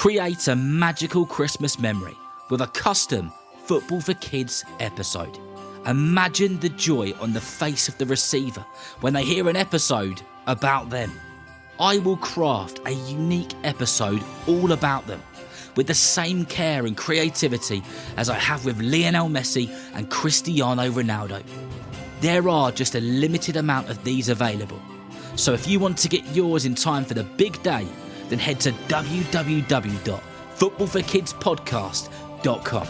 Create a magical Christmas memory with a custom Football for Kids episode. Imagine the joy on the face of the receiver when they hear an episode about them. I will craft a unique episode all about them with the same care and creativity as I have with Lionel Messi and Cristiano Ronaldo. There are just a limited amount of these available, so if you want to get yours in time for the big day, then head to www.footballforkidspodcast.com.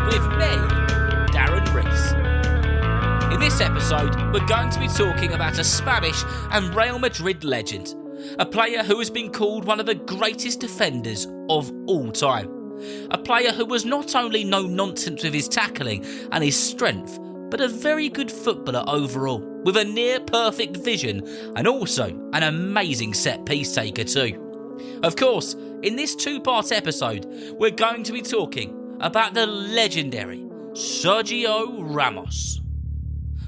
With me, Darren Rees. In this episode, we're going to be talking about a Spanish and Real Madrid legend, a player who has been called one of the greatest defenders of all time, a player who was not only no nonsense with his tackling and his strength, but a very good footballer overall, with a near perfect vision and also an amazing set piece taker too. Of course, in this two-part episode, we're going to be talking about the legendary Sergio Ramos.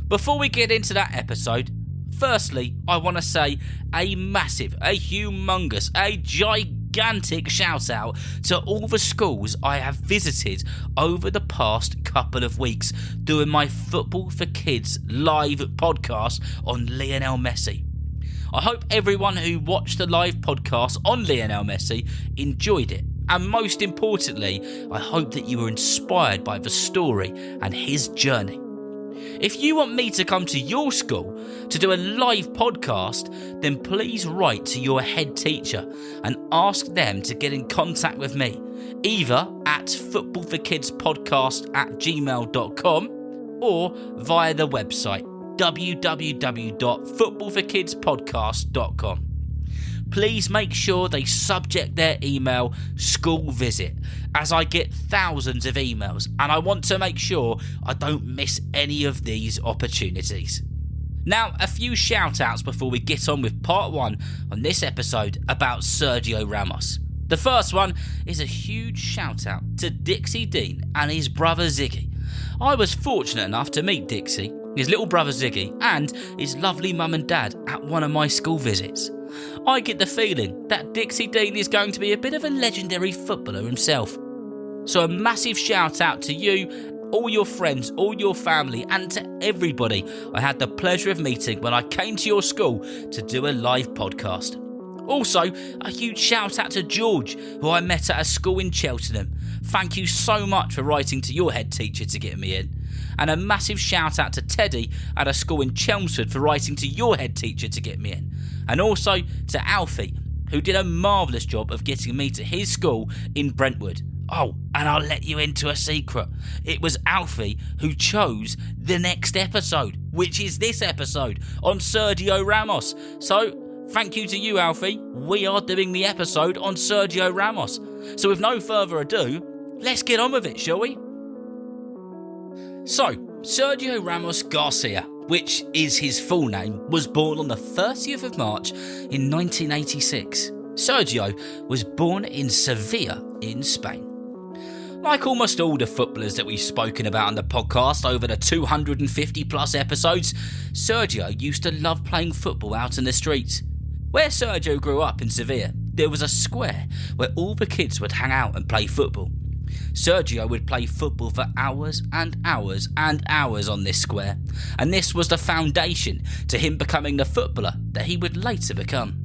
Before we get into that episode, firstly, I want to say a massive, a humongous, a gigantic shout out to all the schools I have visited over the past couple of weeks doing my Football for Kids live podcast on Lionel Messi. I hope everyone who watched the live podcast on Lionel Messi enjoyed it. And most importantly, I hope that you were inspired by the story and his journey. If you want me to come to your school to do a live podcast, then please write to your head teacher and ask them to get in contact with me, either at footballforkidspodcast@gmail.com or via the website www.footballforkidspodcast.com. Please make sure they subject their email school visit, as I get thousands of emails and I want to make sure I don't miss any of these opportunities. Now, a few shout outs before we get on with part one on this episode about Sergio Ramos. The first one is a huge shout out to Dixie Dean and his brother Ziggy. I was fortunate enough to meet Dixie, his little brother Ziggy, and his lovely mum and dad at one of my school visits. I get the feeling that Dixie Dean is going to be a bit of a legendary footballer himself. So a massive shout out to you, all your friends, all your family, and to everybody I had the pleasure of meeting when I came to your school to do a live podcast. Also, a huge shout out to George, who I met at a school in Cheltenham. Thank you so much for writing to your head teacher to get me in. And a massive shout out to Teddy at a school in Chelmsford for writing to your head teacher to get me in. And also to Alfie, who did a marvellous job of getting me to his school in Brentwood. Oh, and I'll let you into a secret. It was Alfie who chose the next episode, which is this episode on Sergio Ramos. So, thank you to you, Alfie. We are doing the episode on Sergio Ramos. So with no further ado, let's get on with it, shall we? So, Sergio Ramos Garcia, which is his full name, was born on the 30th of March in 1986. Sergio was born in Sevilla in Spain. Like almost all the footballers that we've spoken about on the podcast over the 250 plus episodes, Sergio used to love playing football out in the streets. Where Sergio grew up in Sevilla, there was a square where all the kids would hang out and play football. Sergio would play football for hours and hours and hours on this square, and this was the foundation to him becoming the footballer that he would later become.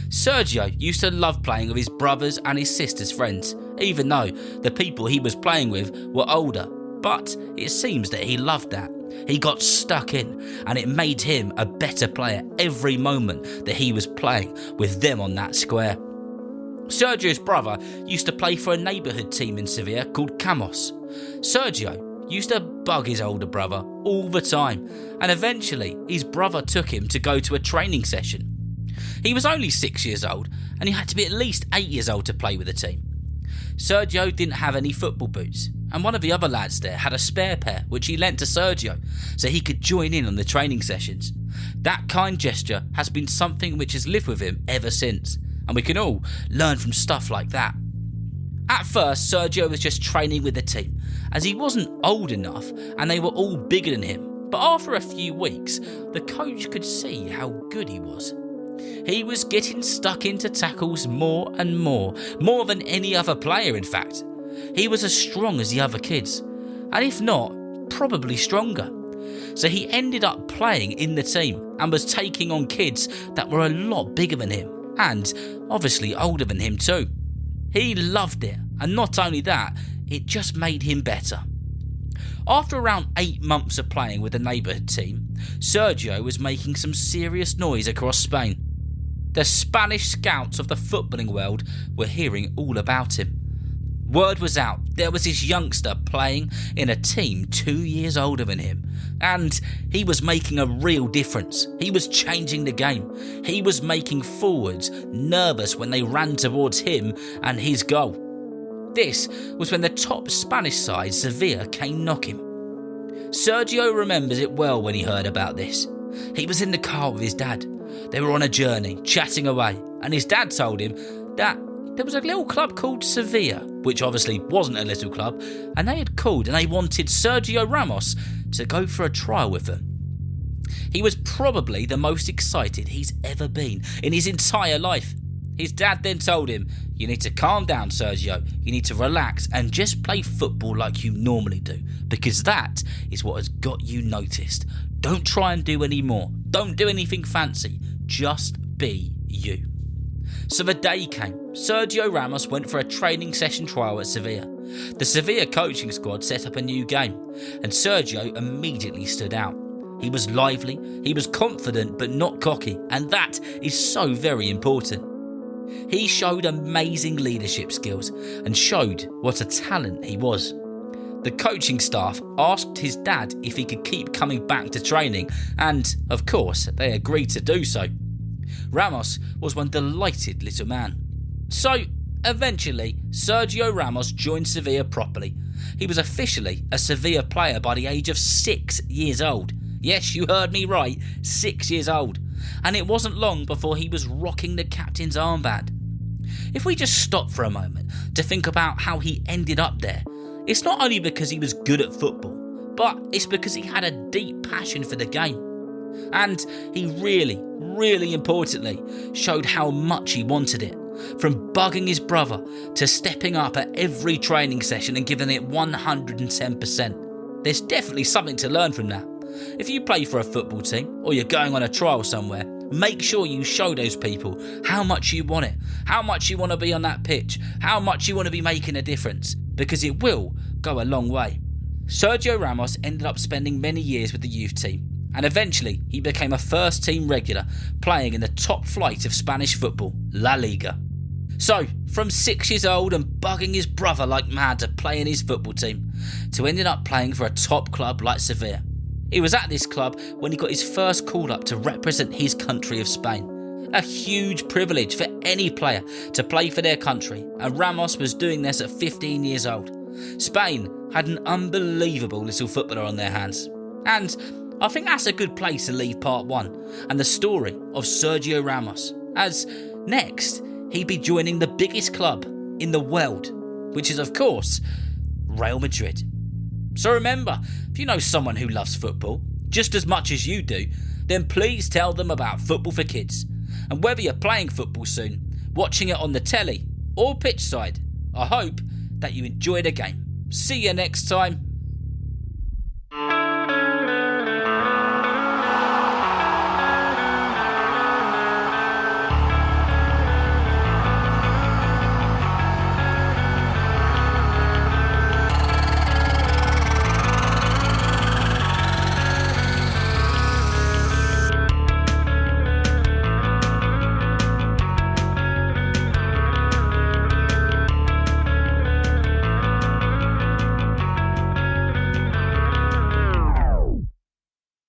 Sergio used to love playing with his brothers and his sister's friends, even though the people he was playing with were older, but it seems that he loved that. He got stuck in, and it made him a better player every moment that he was playing with them on that square. Sergio's brother used to play for a neighbourhood team in Sevilla called Camos. Sergio used to bug his older brother all the time, and eventually his brother took him to go to a training session. He was only 6 years old, and he had to be at least 8 years old to play with the team. Sergio didn't have any football boots, and one of the other lads there had a spare pair which he lent to Sergio so he could join in on the training sessions. That kind gesture has been something which has lived with him ever since, and we can all learn from stuff like that. At first, Sergio was just training with the team, as he wasn't old enough and they were all bigger than him. But after a few weeks, the coach could see how good he was. He was getting stuck into tackles more and more than any other player in fact. He was as strong as the other kids, and if not, probably stronger. So he ended up playing in the team and was taking on kids that were a lot bigger than him, and obviously older than him too. He loved it, and not only that, it just made him better. After around 8 months of playing with the neighbourhood team, Sergio was making some serious noise across Spain. The Spanish scouts of the footballing world were hearing all about him. Word was out there was this youngster playing in a team 2 years older than him, and he was making a real difference. He was changing the game. He was making forwards nervous when they ran towards him and his goal. This was when the top Spanish side, Sevilla, came knocking. Sergio remembers it well when he heard about this. He was in the car with his dad. They were on a journey, chatting away, and his dad told him that there was a little club called Sevilla, which obviously wasn't a little club, and they had called and they wanted Sergio Ramos to go for a trial with them. He was probably the most excited he's ever been in his entire life. His dad then told him, "You need to calm down, Sergio. You need to relax and just play football like you normally do, because that is what has got you noticed. Don't try and do any more. Don't do anything fancy. Just be you." So the day came. Sergio Ramos went for a training session trial at Sevilla. The Sevilla coaching squad set up a new game, and Sergio immediately stood out. He was lively, he was confident but not cocky, and that is so very important. He showed amazing leadership skills and showed what a talent he was. The coaching staff asked his dad if he could keep coming back to training, and of course they agreed to do so. Ramos was one delighted little man. So eventually Sergio Ramos joined Sevilla properly. He was officially a Sevilla player by the age of 6 years old. Yes, you heard me right, 6 years old. And it wasn't long before he was rocking the captain's armband. If we just stop for a moment to think about how he ended up there, it's not only because he was good at football, but it's because he had a deep passion for the game. And he really importantly showed how much he wanted it. From bugging his brother to stepping up at every training session and giving it 110%. There's definitely something to learn from that. If you play for a football team or you're going on a trial somewhere, make sure you show those people how much you want it, how much you want to be on that pitch, how much you want to be making a difference, because it will go a long way. Sergio Ramos ended up spending many years with the youth team, and eventually he became a first team regular playing in the top flight of Spanish football, La Liga. So, from 6 years old and bugging his brother like mad to play in his football team, to ending up playing for a top club like Sevilla. He was at this club when he got his first call up to represent his country of Spain. A huge privilege for any player to play for their country, and Ramos was doing this at 15 years old. Spain had an unbelievable little footballer on their hands. And I think that's a good place to leave part 1 and the story of Sergio Ramos, as next he'd be joining the biggest club in the world, which is of course Real Madrid. So remember, if you know someone who loves football just as much as you do, then please tell them about Football for Kids. And whether you're playing football soon, watching it on the telly or pitch side, I hope that you enjoy the game. See you next time.